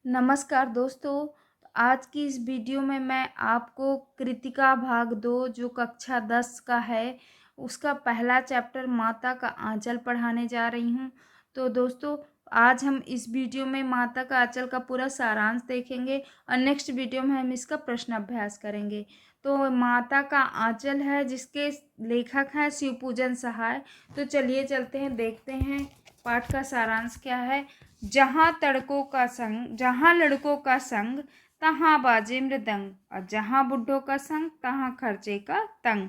नमस्कार दोस्तों। आज की इस वीडियो में मैं आपको कृतिका भाग 2 जो कक्षा 10 का है उसका पहला चैप्टर माता का आंचल पढ़ाने जा रही हूँ। तो दोस्तों, आज हम इस वीडियो में माता का आंचल का पूरा सारांश देखेंगे और नेक्स्ट वीडियो में हम इसका प्रश्न अभ्यास करेंगे। तो माता का आंचल है जिसके लेखक हैं शिवपूजन सहाय। तो चलिए चलते हैं, देखते हैं पाठ का सारांश क्या है। जहाँ तड़कों का संग, जहाँ लड़कों का संग, तहाँ बाजे मृदंग, और जहाँ बुड्ढों का संग, तहाँ खर्चे का तंग।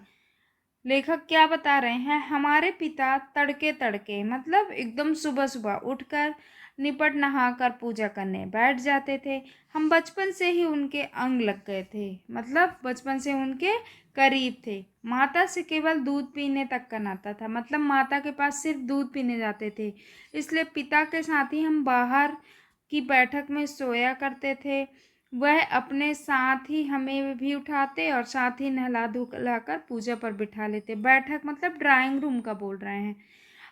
लेखक क्या बता रहे हैं? हमारे पिता तड़के तड़के मतलब एकदम सुबह सुबह उठकर निपट नहाकर पूजा करने बैठ जाते थे। हम बचपन से ही उनके अंग लग गए थे, मतलब बचपन से उनके करीब थे। माता से केवल दूध पीने तक का नाता था, मतलब माता के पास सिर्फ दूध पीने जाते थे। इसलिए पिता के साथ ही हम बाहर की बैठक में सोया करते थे। वह अपने साथ ही हमें भी उठाते और साथ ही नहला धुलाकर पूजा पर बिठा लेते। बैठक मतलब ड्राइंग रूम का बोल रहे हैं।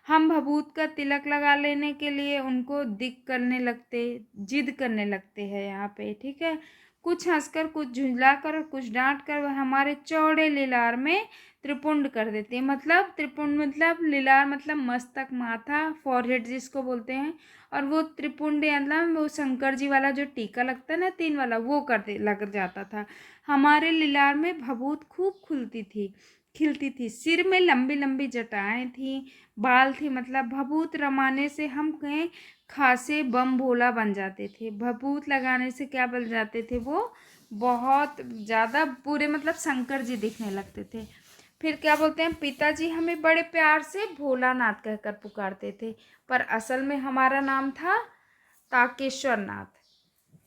हम भभूत का तिलक लगा लेने के लिए उनको दिक करने लगते, जिद करने लगते हैं यहाँ पे, ठीक है। कुछ हंसकर, कुछ झुंझलाकर और कुछ डांट कर वह हमारे चौड़े लीलार में त्रिपुंड कर देते हैं। मतलब त्रिपुंड मतलब लीलार मतलब मस्तक, माथा, फॉरहेड जिसको बोलते हैं। और वो त्रिपुंड मतलब वो शंकर जी वाला जो टीका लगता है ना, 3 वाला, वो करते लग जाता था। हमारे लीलार में भभूत खूब खिलती थी। सिर में लंबी लंबी जटाएं थी, बाल थी, मतलब भभूत रमाने से हम कहें खासे बम भोला बन जाते थे। भभूत लगाने से क्या बन जाते थे? वो बहुत ज़्यादा पूरे मतलब शंकर जी दिखने लगते थे। फिर क्या बोलते हैं, पिताजी हमें बड़े प्यार से भोलानाथ कहकर पुकारते थे, पर असल में हमारा नाम था ताकेश्वर नाथ।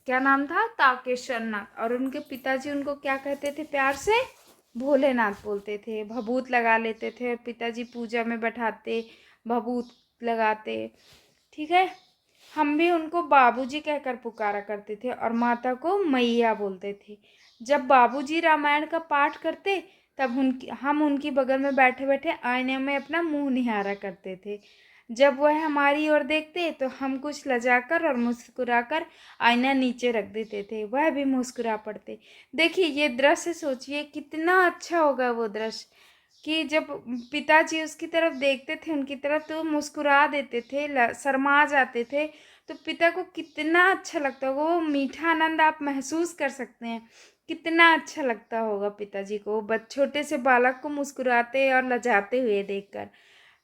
क्या नाम था? ताकेश्वर नाथ। और उनके पिताजी उनको क्या कहते थे प्यार से? भोलेनाथ बोलते थे। भभूत लगा लेते थे और पिताजी पूजा में बैठाते, भभूत लगाते, ठीक है। हम भी उनको बाबूजी कहकर पुकारा करते थे और माता को मैया बोलते थे। जब बाबूजी रामायण का पाठ करते तब हम उनकी बगल में बैठे बैठे आईने में अपना मुंह निहारा करते थे। जब वह हमारी ओर देखते तो हम कुछ लजाकर और मुस्कुराकर आईना नीचे रख देते थे। वह भी मुस्कुरा पड़ते। देखिए ये दृश्य, सोचिए कितना अच्छा होगा वो दृश्य कि जब पिताजी उसकी तरफ देखते थे, उनकी तरफ, तो मुस्कुरा देते थे, शर्मा जाते थे। तो पिता को कितना अच्छा लगता होगा, वो मीठा आनंद आप महसूस कर सकते हैं। कितना अच्छा लगता होगा पिताजी को छोटे से बालक को मुस्कुराते और लजाते हुए देखकर।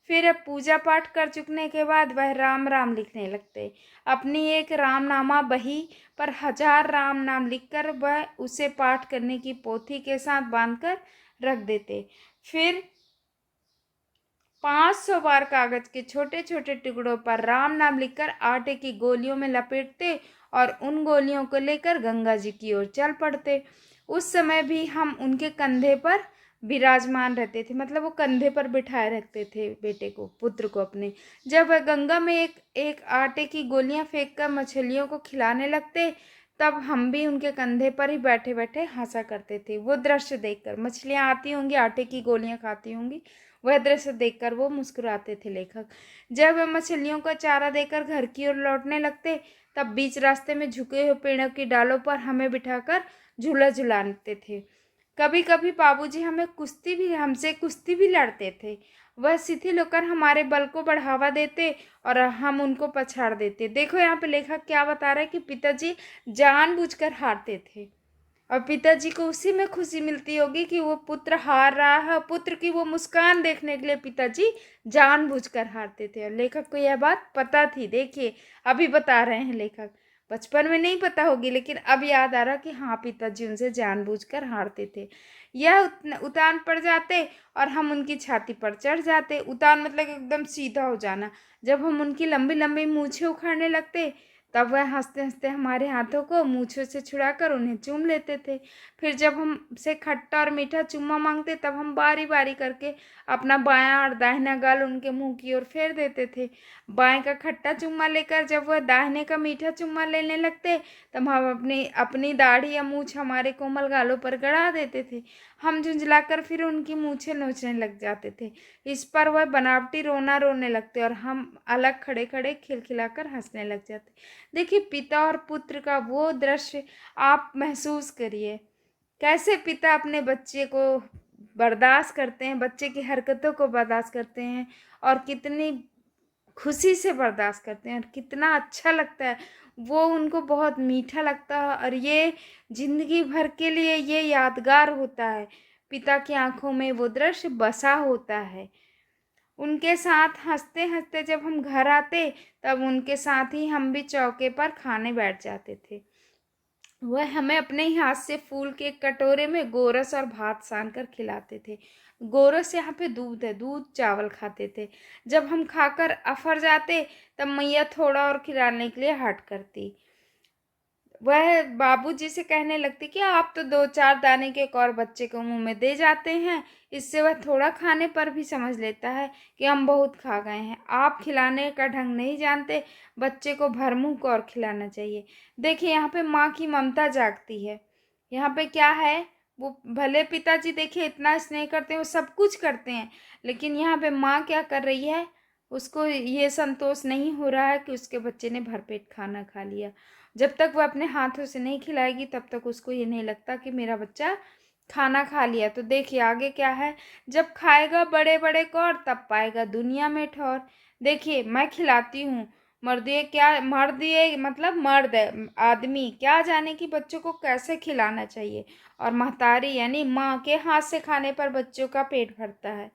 फिर अब पूजा पाठ कर चुकने के बाद वह राम राम लिखने लगते। अपनी एक रामनामा बही पर 1000 राम नाम लिखकर वह उसे पाठ करने की पोथी के साथ बांधकर रख देते। फिर 500 बार कागज के छोटे छोटे टुकड़ों पर राम नाम लिखकर आटे की गोलियों में लपेटते और उन गोलियों को लेकर गंगा जी की ओर चल पड़ते। उस समय भी हम उनके कंधे पर विराजमान रहते थे, मतलब वो कंधे पर बिठाए रखते थे बेटे को, पुत्र को अपने। जब वह गंगा में एक एक आटे की गोलियां फेंककर मछलियों को खिलाने लगते, तब हम भी उनके कंधे पर ही बैठे बैठे हंसा करते थे। वो दृश्य देखकर मछलियां आती होंगी, आटे की गोलियां खाती होंगी, वह दृश्य देखकर वो मुस्कुराते थे लेखक। जब वह मछलियों को चारा देकर घर की ओर लौटने लगते, तब बीच रास्ते में झुके हुए पेड़ों की डालों पर हमें बिठाकर झूला झुलाते थे। कभी कभी बाबूजी हमसे कुश्ती भी लड़ते थे। वह शिथिल होकर हमारे बल को बढ़ावा देते और हम उनको पछाड़ देते। देखो यहाँ पे लेखक क्या बता रहे हैं कि पिताजी जानबूझकर हारते थे और पिताजी को उसी में खुशी मिलती होगी कि वो पुत्र हार रहा है। पुत्र की वो मुस्कान देखने के लिए पिताजी जानबूझकर हारते थे और लेखक को यह बात पता थी। देखिए अभी बता रहे हैं लेखक, बचपन में नहीं पता होगी लेकिन अब याद आ रहा कि हाँ पिताजी उनसे जानबूझकर हारते थे। यह उतान पड़ जाते और हम उनकी छाती पर चढ़ जाते। उतान मतलब एकदम सीधा हो जाना। जब हम उनकी लंबी लंबी मूछें उखाड़ने लगते, तब वह हंसते हंसते हमारे हाथों को मूछों से छुड़ाकर उन्हें चूम लेते थे। फिर जब हमसे खट्टा और मीठा चुम्मा मांगते, तब हम बारी बारी करके अपना बायां और दाहिना गाल उनके मुंह की ओर फेर देते थे। बाएं का खट्टा चुम्मा लेकर जब वह दाहिने का मीठा चुम्मा लेने लगते, तब हम अपनी अपनी दाढ़ी या मूछ हमारे कोमल गालों पर गड़ा देते थे। हम झुंझलाकर फिर उनकी मूछें नोचने लग जाते थे। इस पर वह बनावटी रोना रोने लगते और हम अलग खड़े खड़े खिलखिलाकर हंसने लग जाते। देखिए, पिता और पुत्र का वो दृश्य आप महसूस करिए, कैसे पिता अपने बच्चे को बर्दाश्त करते हैं, बच्चे की हरकतों को बर्दाश्त करते हैं, और कितनी खुशी से बर्दाश्त करते हैं और कितना अच्छा लगता है। वो उनको बहुत मीठा लगता है और ये जिंदगी भर के लिए ये यादगार होता है। पिता की आंखों में वो दृश्य बसा होता है। उनके साथ हंसते हंसते जब हम घर आते, तब उनके साथ ही हम भी चौके पर खाने बैठ जाते थे। वह हमें अपने ही हाथ से फूल के कटोरे में गोरस और भात सान कर खिलाते थे। गोरस यहाँ पे दूध है, दूध चावल खाते थे। जब हम खाकर अफर जाते, तब मैया थोड़ा और खिलाने के लिए हट करती। वह बाबूजी से कहने लगती कि आप तो 2-4 दाने के एक और बच्चे को मुंह में दे जाते हैं। इससे वह थोड़ा खाने पर भी समझ लेता है कि हम बहुत खा गए हैं। आप खिलाने का ढंग नहीं जानते, बच्चे को भर मुंह को और खिलाना चाहिए। देखिए, यहाँ पे माँ की ममता जागती है। यहाँ पे क्या है, वो भले पिताजी देखिए इतना स्नेह करते हैं, वो सब कुछ करते हैं, लेकिन यहाँ पे माँ क्या कर रही है, उसको ये संतोष नहीं हो रहा है कि उसके बच्चे ने भरपेट खाना खा लिया। जब तक वह अपने हाथों से नहीं खिलाएगी, तब तक उसको ये नहीं लगता कि मेरा बच्चा खाना खा लिया। तो देखिए आगे क्या है, जब खाएगा बड़े बड़े कौर, तब पाएगा दुनिया में ठौर। देखिए, मैं खिलाती हूँ, मर्द ये क्या, मर्द ये मतलब मर्द है, आदमी क्या जाने कि बच्चों को कैसे खिलाना चाहिए, और महतारी यानी माँ के हाथ से खाने पर बच्चों का पेट भरता है।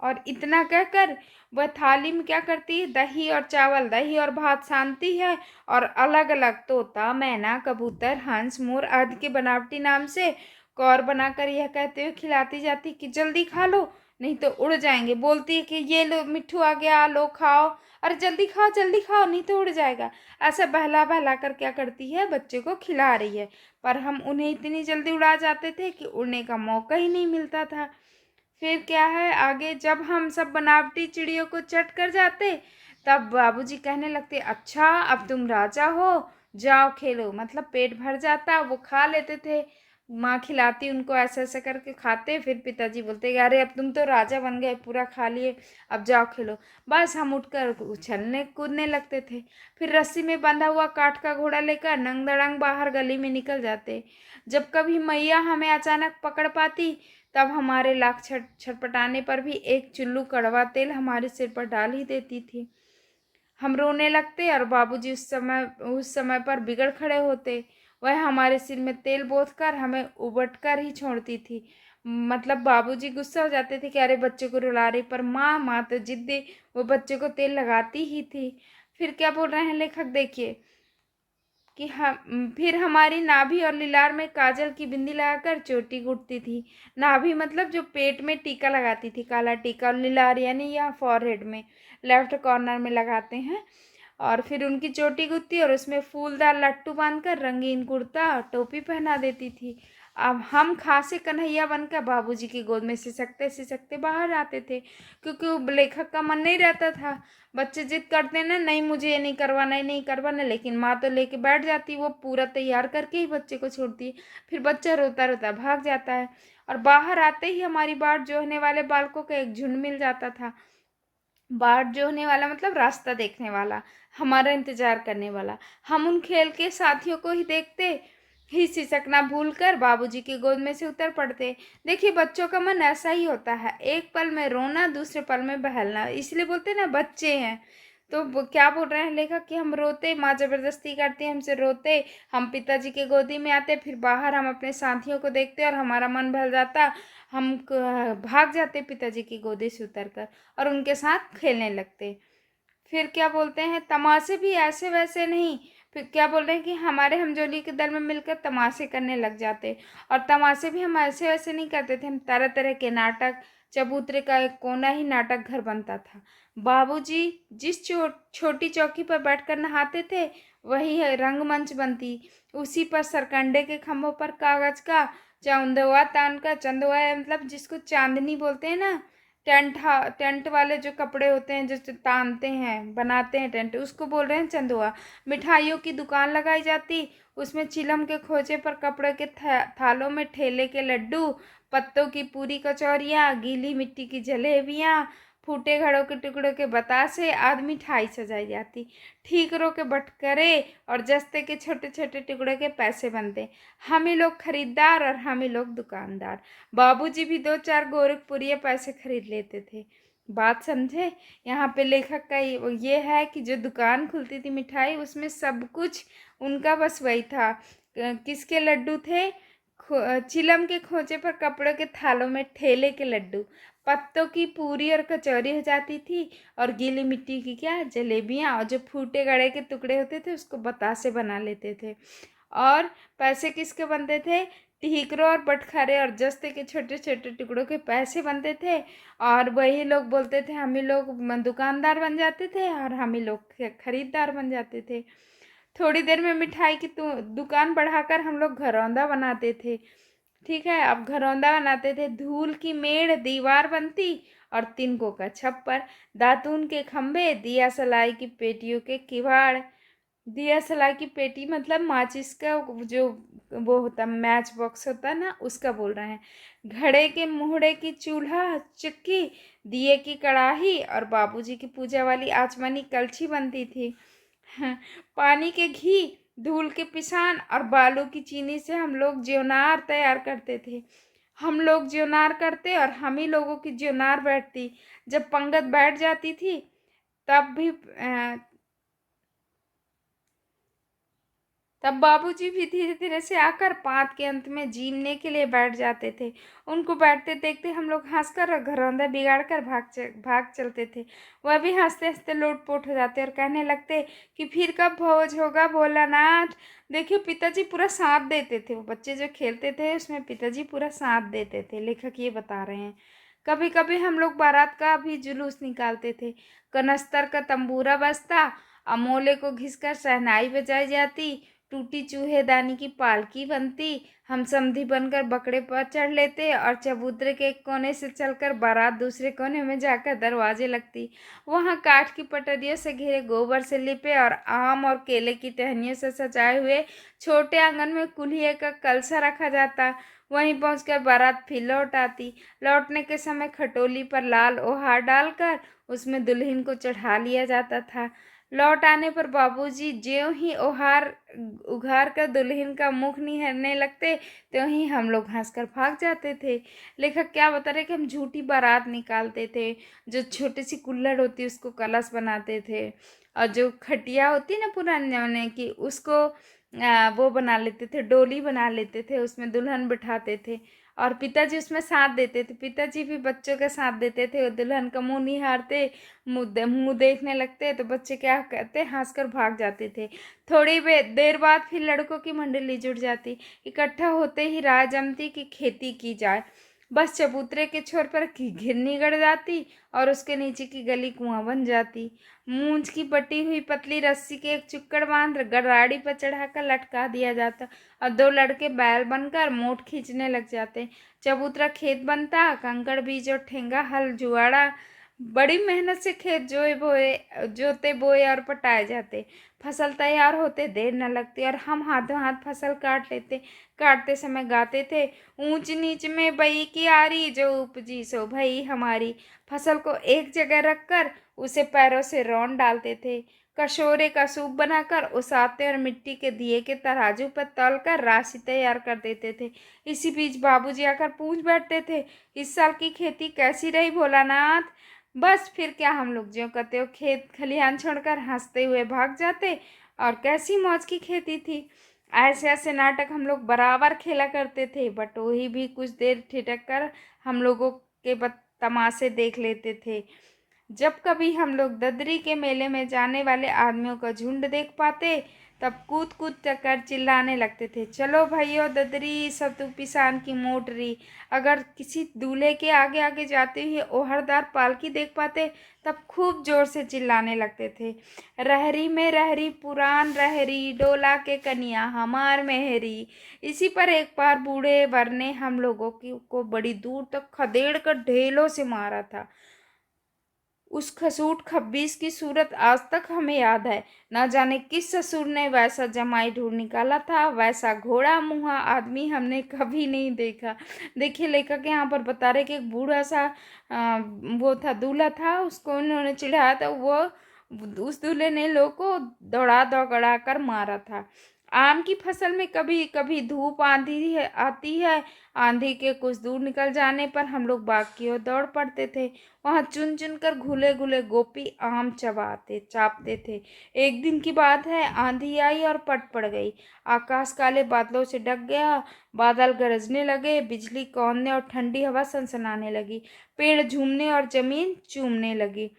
और इतना कहकर वह थाली में क्या करती है, दही और चावल, दही और भात सानती है, और अलग अलग तोता, मैना, कबूतर, हंस, मोर आदि के बनावटी नाम से कौर बनाकर यह कहते हुए खिलाती जाती कि जल्दी खा लो, नहीं तो उड़ जाएंगे। बोलती है कि ये लो मिट्ठू आ गया, लो खाओ, अरे जल्दी खाओ नहीं तो उड़ जाएगा। ऐसा बहला बहला कर क्या करती है, बच्चे को खिला रही है। पर हम उन्हें इतनी जल्दी उड़ा जाते थे कि उड़ने का मौका ही नहीं मिलता था। फिर क्या है आगे, जब हम सब बनावटी चिड़ियों को चट कर जाते, तब बाबूजी कहने लगते, अच्छा अब तुम राजा हो, जाओ खेलो। मतलब पेट भर जाता, वो खा लेते थे, माँ खिलाती उनको, ऐसे ऐसे करके खाते। फिर पिताजी बोलते कि अरे अब तुम तो राजा बन गए, पूरा खा लिए, अब जाओ खेलो। बस हम उठकर उछलने कूदने लगते थे। फिर रस्सी में बंधा हुआ काठ का घोड़ा लेकर नंग दड़ंग बाहर गली में निकल जाते। जब कभी मैया हमें अचानक पकड़ पाती, तब हमारे लाख छटपटाने पर भी एक चुल्लू कड़वा तेल हमारे सिर पर डाल ही देती थी। हम रोने लगते और बाबूजी उस समय पर बिगड़ खड़े होते। वह हमारे सिर में तेल बोथ कर हमें उबट कर ही छोड़ती थी। मतलब बाबूजी गुस्सा हो जाते थे कि अरे बच्चे को रुला रही, पर माँ तो जिद्दी, वो बच्चे को तेल लगाती ही थी। फिर क्या बोल रहे हैं लेखक, देखिए कि हम फिर हमारी नाभि और लिलार में काजल की बिंदी लगाकर चोटी गुड़ती थी। नाभि मतलब जो पेट में टीका लगाती थी, काला टीका, और लिलार यानी यहाँ फॉरहेड में लेफ्ट कॉर्नर में लगाते हैं। और फिर उनकी चोटी गुत्ती और उसमें फूलदार लट्टू बांधकर रंगीन कुर्ता और टोपी पहना देती थी। अब हम खासे कन्हैया बनकर बाबूजी की गोद में सिसकते सिसकते बाहर आते थे, क्योंकि वो लेखक का मन नहीं रहता था। बच्चे जिद करते ना, नहीं मुझे ये नहीं करवाना, ये नहीं करवाना, लेकिन माँ तो लेके बैठ जाती, वो पूरा तैयार करके ही बच्चे को छोड़ती है। फिर बच्चा रोता रोता भाग जाता है, और बाहर आते ही हमारी बाट जोहने वाले बालकों का एक झुंड मिल जाता था। बाट जोहने वाला मतलब रास्ता देखने वाला, हमारा इंतजार करने वाला। हम उन खेल के साथियों को ही देखते ही सिसकना भूलकर बाबूजी की गोद में से उतर पड़ते। देखिए, बच्चों का मन ऐसा ही होता है, एक पल में रोना, दूसरे पल में बहलना, इसलिए बोलते ना बच्चे हैं। तो क्या बोल रहे हैं लेखक कि हम रोते, माँ जबरदस्ती करती हमसे, रोते, हम पिताजी के गोदी में आते, फिर बाहर हम अपने साथियों को देखते और हमारा मन बहल जाता। हम भाग जाते पिताजी की गोदी से उतरकर और उनके साथ खेलने लगते। फिर क्या बोलते हैं, तमाशे भी ऐसे वैसे नहीं, फिर क्या बोल रहे हैं कि हमारे हमजोली के दल में मिलकर तमाशे करने लग जाते। और तमाशे भी हम ऐसे वैसे नहीं करते थे, हम तरह तरह के नाटक, चबूतरे का एक कोना ही नाटक घर बनता था। बाबूजी जिस छोटी चौकी पर बैठकर नहाते थे, वही रंगमंच बनती। उसी पर सरकंडे के खंभों पर कागज का चंदवा तान का, चंदवा मतलब जिसको चांदनी बोलते हैं ना, टेंट वाले जो कपड़े होते हैं जो तानते हैं, बनाते हैं टेंट, उसको बोल रहे हैं चंदुआ। मिठाइयों की दुकान लगाई जाती, उसमें चिलम के खोजे पर कपड़े के थालों में ठेले के लड्डू, पत्तों की पूरी कचौरियाँ, गीली मिट्टी की जलेबियाँ, फूटे घड़ों के टुकड़ों के बतासे आदि मिठाई सजाई जाती। ठीकरों के बटकरे और जस्ते के छोटे छोटे टुकड़े के पैसे बनते। हम ही लोग खरीदार और हम ही लोग दुकानदार। बाबूजी भी 2-4 गोरखपुरिया पैसे खरीद लेते थे। बात समझे? यहाँ पे लेखक का ये है कि जो दुकान खुलती थी मिठाई, उसमें सब कुछ उनका बस वही था। किसके लड्डू थे? चिलम के खोजे पर कपड़े के थालों में ठेले के लड्डू, पत्तों की पूरी और कचौरी हो जाती थी, और गीली मिट्टी की क्या जलेबियाँ, और जो फूटे गड़े के टुकड़े होते थे उसको बतासे बना लेते थे। और पैसे किसके बनते थे? ठीकरों और बटखरे और जस्ते के छोटे छोटे टुकड़ों के पैसे बनते थे, और वही लोग बोलते थे, हम ही लोग दुकानदार बन जाते थे और हम ही लोग खरीदार बन जाते थे। थोड़ी देर में मिठाई की दुकान बढ़ाकर हम लोग घरौंदा बनाते थे। ठीक है, अब घरौंदा बनाते थे। धूल की मेड़ दीवार बनती और तिनकों का छप्पर, दातून के खंभे, दिया सलाई की पेटियों के किवाड़। दिया सलाई की पेटी मतलब माचिस का जो वो होता, मैच बॉक्स होता है ना, उसका बोल रहे हैं। घड़े के मुहड़े की चूल्हा चक्की, दिए की कड़ाही, और बाबूजी की पूजा वाली आचमनी कलछी बनती थी। पानी के घी, धूल के पिसान और बालू की चीनी से हम लोग ज्योनार तैयार करते थे। हम लोग ज्योनार करते और हम ही लोगों की ज्योनार बैठती। जब पंगत बैठ जाती थी तब बाबूजी भी धीरे धीरे से आकर पात के अंत में जीमने के लिए बैठ जाते थे। उनको बैठते देखते हम लोग हंसकर और घरौंदा बिगाड़ कर भाग चलते थे। वह भी हंसते हंसते लोटपोट हो जाते और कहने लगते कि फिर कब भोज होगा भोलानाथ। देखिए, पिताजी पूरा साथ देते थे। वो बच्चे जो खेलते थे उसमें पिताजी पूरा साथ देते थे। लेखक ये बता रहे हैं। कभी कभी हम लोग बारात का भी जुलूस निकालते थे। कनस्तर का तंबूरा बजता, अमोले को घिसकर शहनाई बजाई जाती, टूटी चूहेदानी की पालकी बनती, हम समधी बनकर बकरे पर चढ़ लेते और चबूतरे के एक कोने से चलकर बारात दूसरे कोने में जाकर दरवाजे लगती। वहाँ काठ की पटरियों से घिरे गोबर से लिपे और आम और केले की टहनियों से सजाए हुए छोटे आंगन में कुल्हिए का कलसा रखा जाता। वहीं पहुंचकर बारात फिर लौट आती। लौटने के समय खटोली पर लाल ओहार डालकर उसमें दुल्हन को चढ़ा लिया जाता था। लौट आने पर बाबूजी ज्यों ही ओहार उघार कर दुल्हन का मुख निहारने लगते, त्यों ही हम लोग हंसकर भाग जाते थे। लेखक क्या बता रहे कि हम झूठी बारात निकालते थे। जो छोटी सी कुल्हड़ होती उसको कलश बनाते थे, और जो खटिया होती ना पुराने जमाने की, उसको वो बना लेते थे, डोली बना लेते थे, उसमें दुल्हन बिठाते थे और पिताजी उसमें साथ देते थे। पिताजी भी बच्चों का साथ देते थे। दुल्हन का मुंह निहारते, मुंह देखने लगते तो बच्चे क्या कहते, हंसकर भाग जाते थे। थोड़ी देर बाद फिर लड़कों की मंडली जुट जाती। इकट्ठा होते ही राय जमती कि खेती की जाए। बस चबूतरे के छोर पर घिरनी गड़ जाती और उसके नीचे की गली कुआं बन जाती। मूंछ की पटी हुई पतली रस्सी के एक चुक्कड़ बांध गराड़ी पर चढ़ाकर लटका दिया जाता और 2 लड़के बैल बनकर मोट खींचने लग जाते। चबूतरा खेत बनता, कंकड़ बीज और ठेंगा हल जुआड़ा, बड़ी मेहनत से खेत जोते बोए और पटाए जाते। फसल तैयार होते देर न लगती और हम हाथों हाथ फसल काट लेते। काटते समय गाते थे, ऊंच नीच में बई की आरी, जो उपजी सो भई हमारी। फसल को एक जगह रखकर उसे पैरों से रौंद डालते थे। कशोरे का सूप बनाकर उसाते और मिट्टी के दिए के तराजू पर तौलकर राशि तैयार कर देते थे। इसी बीच बाबूजी आकर पूछ बैठते थे, इस साल की खेती कैसी रही भोलानाथ। बस फिर क्या, हम लोग ज्यों कहते हो खेत खलिहान छोड़कर हंसते हुए भाग जाते। और कैसी मौज की खेती थी। ऐसे ऐसे नाटक हम लोग बराबर खेला करते थे। बटोही भी कुछ देर ठिठक कर हम लोगों के तमाशे देख लेते थे। जब कभी हम लोग ददरी के मेले में जाने वाले आदमियों का झुंड देख पाते तब कूद कूद कर चिल्लाने लगते थे, चलो भाइयों ददरी सतु पिसान की मोटरी। अगर किसी दूल्हे के आगे आगे जाते हुए ओहरदार पालकी देख पाते तब खूब जोर से चिल्लाने लगते थे, रहरी में रहरी पुरान रहरी डोला के कनिया हमार मेहरी। इसी पर एक बार बूढ़े वर ने हम लोगों को बड़ी दूर तक खदेड़ कर ढेलों से मारा था। उस खसूट खब्बीस की सूरत आज तक हमें याद है। न जाने किस ससुर ने वैसा जमाई ढूंढ निकाला था, वैसा घोड़ा मुँहा आदमी हमने कभी नहीं देखा। देखिए लेखक यहाँ पर बता रहे कि एक बूढ़ा सा वो था, दूल्हा था, उसको उन्होंने चिढ़ाया था। वो उस दूल्हे ने लोग को दौड़ा दौड़ा कर मारा था। आम की फसल में कभी कभी धूप आंधी है आती है। आंधी के कुछ दूर निकल जाने पर हम लोग बाग की ओर दौड़ पड़ते थे। वहां चुन चुन कर घुले घुले गोपी आम चापते थे। एक दिन की बात है, आंधी आई और पट पड़ गई। आकाश काले बादलों से ढक गया। बादल गरजने लगे, बिजली कौंधने और ठंडी हवा सनसनाने लगी। पेड़ झूमने और जमीन चूमने लगी।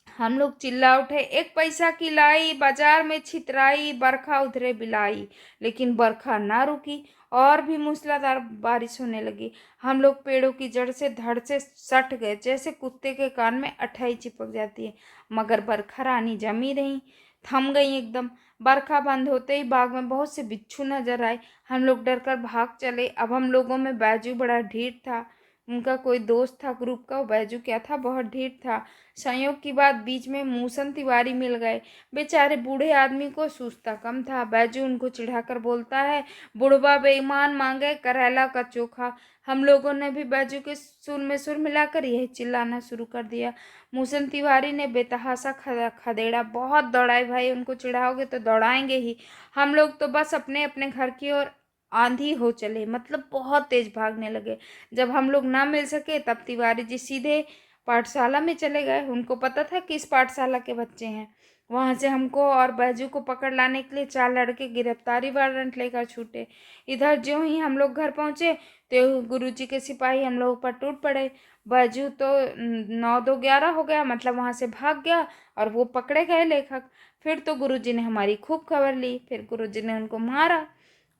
हम लोग चिल्ला उठे, एक पैसा की लाई बाजार में छितराई, बरखा उधरे बिलाई। लेकिन बरखा ना रुकी और भी मूसलाधार बारिश होने लगी। हम लोग पेड़ों की जड़ से धड़ से सट गए, जैसे कुत्ते के कान में अठाई चिपक जाती है। मगर बरखा रानी जमी रही, थम गई एकदम। बरखा बंद होते ही बाग में बहुत से बिच्छू नजर आए। हम लोग डर कर भाग चले। अब हम लोगों में बैजू बड़ा ढीठ था। उनका कोई दोस्त था ग्रुप का, वो बैजू क्या था, बहुत ढीठ था। संयोग की बात, बीच में मूसन तिवारी मिल गए। बेचारे बूढ़े आदमी को सूझता कम था। बैजू उनको चिढ़ाकर बोलता है, बुढ़वा बेईमान मांगे करेला का चोखा। हम लोगों ने भी बैजू के सुर में सुर मिलाकर यही चिल्लाना शुरू कर दिया। मूसन तिवारी ने बेतहासा खदेड़ा, बहुत दौड़ाए भाई, उनको चिढ़ाओगे तो दौड़ाएंगे ही। हम लोग तो बस अपने अपने घर की ओर आंधी हो चले, मतलब बहुत तेज भागने लगे। जब हम लोग ना मिल सके तब तिवारी जी सीधे पाठशाला में चले गए। उनको पता था कि इस पाठशाला के बच्चे हैं। वहां से हमको और बैजू को पकड़ लाने के लिए 4 लड़के गिरफ्तारी वारंट लेकर छूटे। इधर ज्यों ही हम लोग घर पहुंचे तो गुरुजी के सिपाही हम लोग पर टूट पड़े। बैजू तो 9-2-11 हो गया, मतलब वहां से भाग गया और वो पकड़े गए लेखक। फिर तो गुरुजी ने हमारी खूब खबर ली, फिर गुरुजी ने उनको मारा।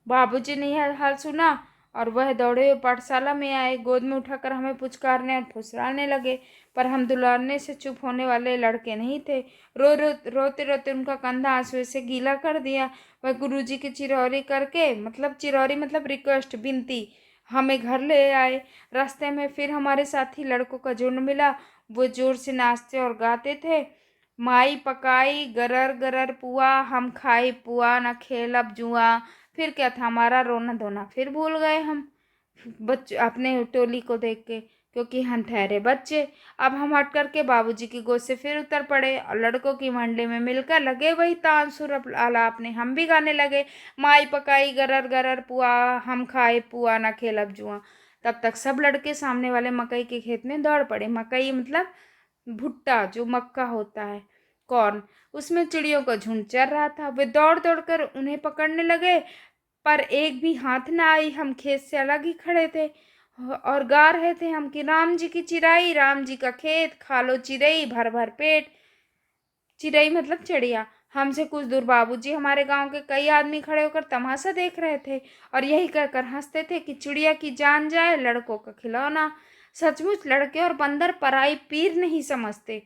बाबूजी ने यह हाल सुना और वह दौड़े हुए पाठशाला में आए। गोद में उठाकर हमें पुचकारने और फुसलाने लगे, पर हम दुलारने से चुप होने वाले लड़के नहीं थे। रोते रोते उनका कंधा आंसू से गीला कर दिया। वह गुरुजी की चिरौरी करके, मतलब चिरौरी मतलब रिक्वेस्ट, विनती, हमें घर ले आए। रास्ते में फिर हमारे साथी लड़कों का झुंड मिला। वो जोर से नाचते और गाते थे, माई पकाई गरर गरर पुआ, हम खाई पुआ न खेलब जुआ। फिर क्या था, हमारा रोना धोना फिर भूल गए हम बच्चे अपने टोली को देख के, क्योंकि हम ठहरे बच्चे। अब हम हट करके बाबूजी की गोद से फिर उतर पड़े और लड़कों की मंडली में मिलकर लगे वही तानसुर आलापने। हम भी गाने लगे, माई पकाई गरर गरर पुआ, हम खाए पुआ ना खेलब जुआ। तब तक सब लड़के सामने वाले मकई के खेत में दौड़ पड़े। मकई मतलब भुट्टा, जो मक्का होता है, कॉर्न, उसमें चिड़ियों का झुंड चर रहा था। वे दौड़ दौड़ कर उन्हें पकड़ने लगे, पर एक भी हाथ ना आई। हम खेत से अलग ही खड़े थे और गा रहे थे हम कि राम जी की चिराई, राम जी का खेत, खा लो चिरई भर भर पेट। चिरई मतलब चिड़िया। हमसे कुछ दूर बाबूजी हमारे गांव के कई आदमी खड़े होकर तमाशा देख रहे थे और यही कहकर हंसते थे कि चिड़िया की जान जाए लड़कों का खिलौना। सचमुच लड़के और बंदर पराई पीर नहीं समझते।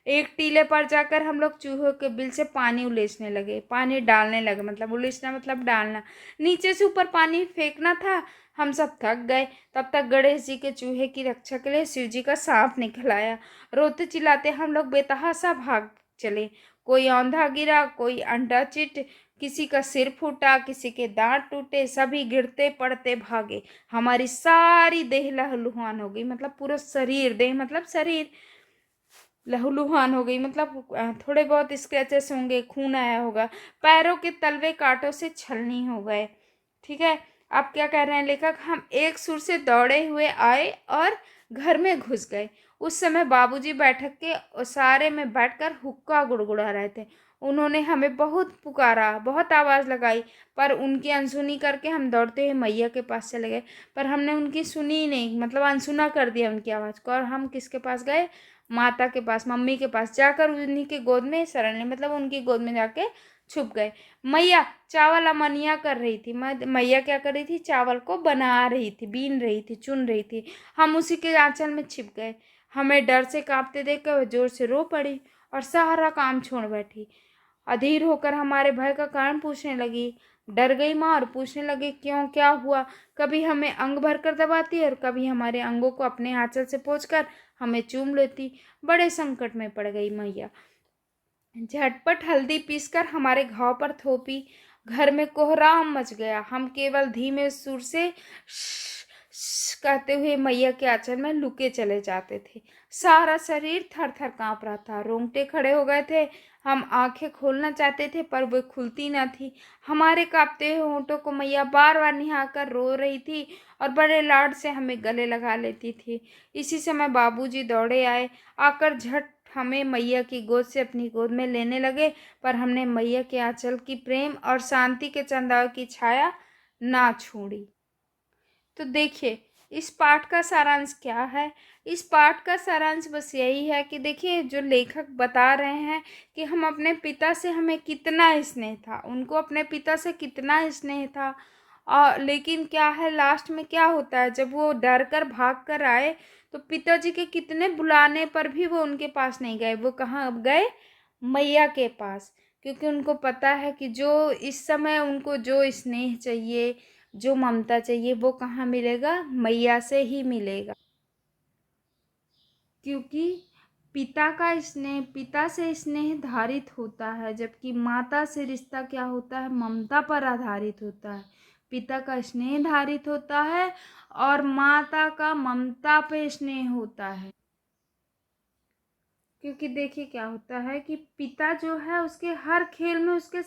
एक टीले पर जाकर हम लोग चूहों के बिल से पानी उलेचने लगे, पानी डालने लगे, मतलब उलेचना मतलब डालना, नीचे से ऊपर पानी फेंकना था। हम सब थक गए। तब तक गणेश जी के चूहे की रक्षा के लिए शिव जी का सांप निकल आया। रोते चिल्लाते हम लोग बेतहासा भाग चले। कोई औंधा गिरा, कोई अंडा चिट, किसी का सिर फूटा, किसी के दांत टूटे, सभी गिरते पड़ते भागे। हमारी सारी देह लहूलुहान हो गई, मतलब पूरा शरीर, देह मतलब शरीर लहूलुहान हो गई, मतलब थोड़े बहुत स्क्रैचेस होंगे, खून आया होगा। पैरों के तलवे कांटों से छलनी हो गए। ठीक है, अब क्या कह रहे हैं लेखक, हम एक सुर से दौड़े हुए आए और घर में घुस गए। उस समय बाबूजी बैठक के ओसारे में बैठकर हुक्का गुड़गुड़ा रहे थे। उन्होंने हमें बहुत पुकारा, बहुत आवाज़ लगाई, पर उनकी अनसुनी करके हम दौड़ते हुए मैया के पास चले गए। पर हमने उनकी सुनी ही नहीं, मतलब अनसुना कर दिया उनकी आवाज़ को। और हम किसके पास गए, माता के पास, मम्मी के पास जाकर उन्हीं के गोद में शरण ली, मतलब उनकी गोद में जाके छुप गए। मैया चावल अमनिया कर रही थी, मैया क्या कर रही थी, चावल को बना रही थी, बीन रही थी, चुन रही थी। हम उसी के आंचल में छिप गए। हमें डर से कांपते देखकर वह जोर से रो पड़ी और सारा काम छोड़ बैठी। अधीर होकर हमारे भय का कारण पूछने लगी। डर गई माँ और पूछने लगी, क्यों, क्या हुआ। कभी हमें अंग भर कर दबाती और कभी हमारे अंगों को अपने आंचल से पोंछकर हमें चूम लेती। बड़े संकट में पड़ गई मैया। झटपट हल्दी पीसकर हमारे घाव पर थोपी। घर में कोहराम मच गया। हम केवल धीमे सुर से कहते हुए मैया के आंचल में लुके चले जाते थे। सारा शरीर थर थर कांप रहा था, रोंगटे खड़े हो गए थे। हम आंखें खोलना चाहते थे पर वे खुलती न थी। हमारे कांपते हुए होंठों को मैया बार बार निहारकर रो रही थी और बड़े लाड से हमें गले लगा लेती थी। इसी समय बाबूजी दौड़े आए। आकर झट हमें मैया की गोद से अपनी गोद में लेने लगे, पर हमने मैया के आंचल की प्रेम और शांति के चंदाव की छाया ना छोड़ी। तो देखिए, इस पाठ का सारांश क्या है। इस पाठ का सारांश बस यही है कि देखिए, जो लेखक बता रहे हैं कि हम अपने पिता से, हमें कितना स्नेह था, उनको अपने पिता से कितना स्नेह था। और लेकिन क्या है, लास्ट में क्या होता है, जब वो डर कर भाग कर आए तो पिताजी के कितने बुलाने पर भी वो उनके पास नहीं गए। वो कहाँ गए, मैया के पास, क्योंकि उनको पता है कि जो इस समय उनको जो स्नेह चाहिए, जो ममता चाहिए, वो कहाँ मिलेगा, मैया से ही मिलेगा। क्योंकि पिता का स्नेह, पिता से स्नेह धारित होता है, जबकि माता से रिश्ता क्या होता है, ममता पर आधारित होता है। पिता का स्नेह धारित होता है और माता का ममता पे स्नेह होता है। क्योंकि देखिए क्या होता है कि पिता जो है उसके हर खेल में उसके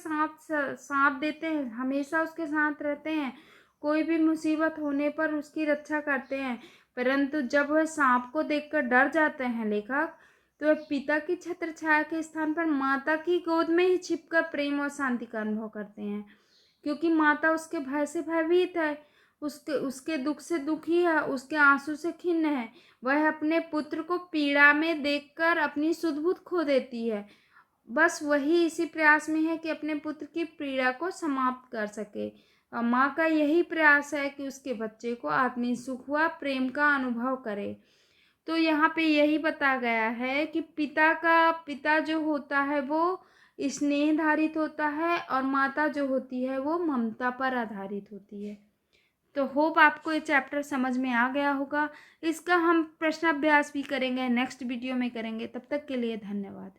साथ देते हैं, हमेशा उसके साथ रहते हैं, कोई भी मुसीबत होने पर उसकी रक्षा करते हैं। परंतु जब वह सांप को देखकर डर जाते हैं लेखक, तो वह पिता की छत्र छाया के स्थान पर माता की गोद में ही छिपकर प्रेम और शांति का अनुभव करते हैं। क्योंकि माता उसके भय से भयभीत है, उसके उसके दुख से दुखी है, उसके आंसू से खिन्न है। वह अपने पुत्र को पीड़ा में देखकर अपनी सुध-बुध खो देती है। बस वही इसी प्रयास में है कि अपने पुत्र की पीड़ा को समाप्त कर सके। और माँ का यही प्रयास है कि उसके बच्चे को आत्मिक सुख व प्रेम का अनुभव करे। तो यहाँ पे यही बताया गया है कि पिता जो होता है वो स्नेह धारित होता है और माता जो होती है वो ममता पर आधारित होती है। तो होप आपको ये चैप्टर समझ में आ गया होगा। इसका हम प्रश्नाभ्यास भी करेंगे, नेक्स्ट वीडियो में करेंगे। तब तक के लिए धन्यवाद।